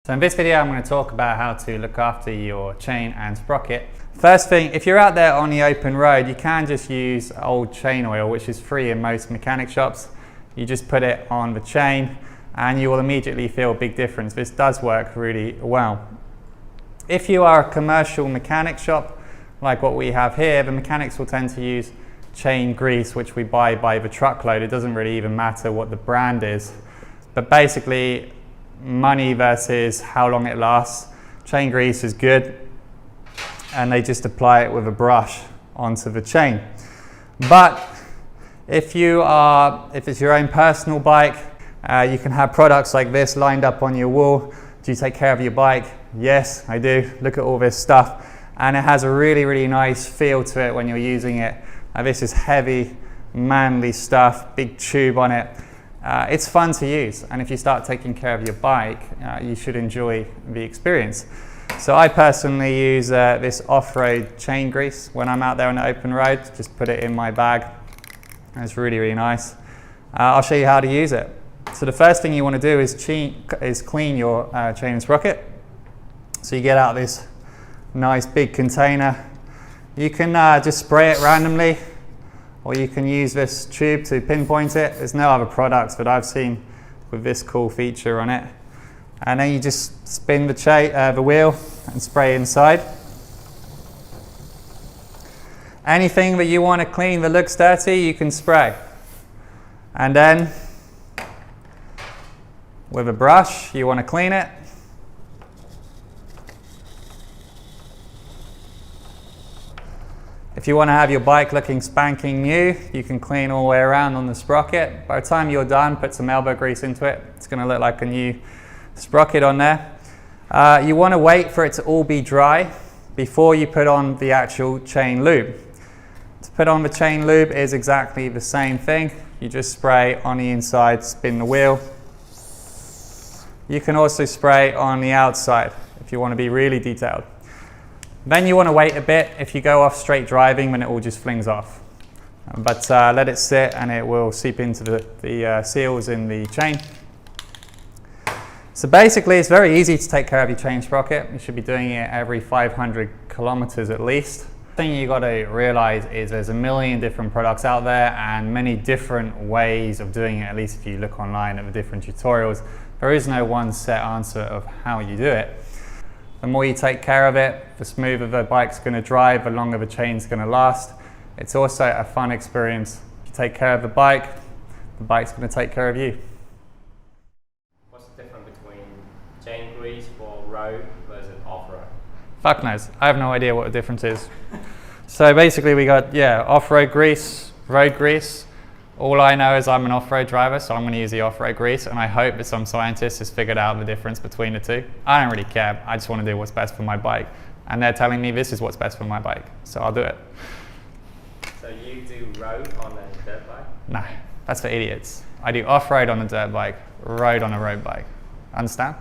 So in this video I'm going to talk about how to look after your chain and sprocket. First thing, if you're out there on the open road, you can just use old chain oil, which is free in most mechanic shops. You just put it on the chain and you will immediately feel a big difference. This does work really well. If you are a commercial mechanic shop, like what we have here, the mechanics will tend to use chain grease, which we buy by the truckload. It doesn't really even matter what the brand is. But basically, money versus how long it lasts. Chain grease is good, and they just apply it with a brush onto the chain. But if it's your own personal bike, you can have products like this lined up on your wall. Do you take care of your bike? Yes, I do. Look at all this stuff. And it has a really, really nice feel to it when you're using it. This is heavy, manly stuff, big tube on it. It's fun to use, and if you start taking care of your bike, you should enjoy the experience. So I personally use this off-road chain grease when I'm out there on the open road. Just put it in my bag, and it's really, really nice. I'll show you how to use it. So the first thing you want to do is clean your chain and sprocket. So you get out this nice big container. You can just spray it randomly, or you can use this tube to pinpoint it. There's no other products that I've seen with this cool feature on it. And then you just spin the wheel and spray inside. Anything that you want to clean that looks dirty, you can spray. And then with a brush, you want to clean it. If you want to have your bike looking spanking new, you can clean all the way around on the sprocket. By the time you're done, put some elbow grease into it. It's going to look like a new sprocket on there. You want to wait for it to all be dry before you put on the actual chain lube. To put on the chain lube is exactly the same thing. You just spray on the inside, spin the wheel. You can also spray on the outside if you want to be really detailed. Then you want to wait a bit. If you go off straight driving, then it all just flings off. But let it sit and it will seep into the seals in the chain. So basically, it's very easy to take care of your chain sprocket. You should be doing it every 500 kilometers at least. The thing you got to realize is there's a million different products out there and many different ways of doing it, at least if you look online at the different tutorials. There is no one set answer of how you do it. The more you take care of it, the smoother the bike's going to drive, the longer the chain's going to last. It's also a fun experience. If you take care of the bike's going to take care of you. What's the difference between chain grease for road versus off-road? Fuck knows. I have no idea what the difference is. So basically we got, off-road grease, road grease. All I know is I'm an off-road driver, so I'm going to use the off-road grease, and I hope that some scientist has figured out the difference between the two. I don't really care. I just want to do what's best for my bike. And they're telling me this is what's best for my bike, so I'll do it. So you do road on a dirt bike? No, that's for idiots. I do off-road on a dirt bike, road on a road bike. Understand?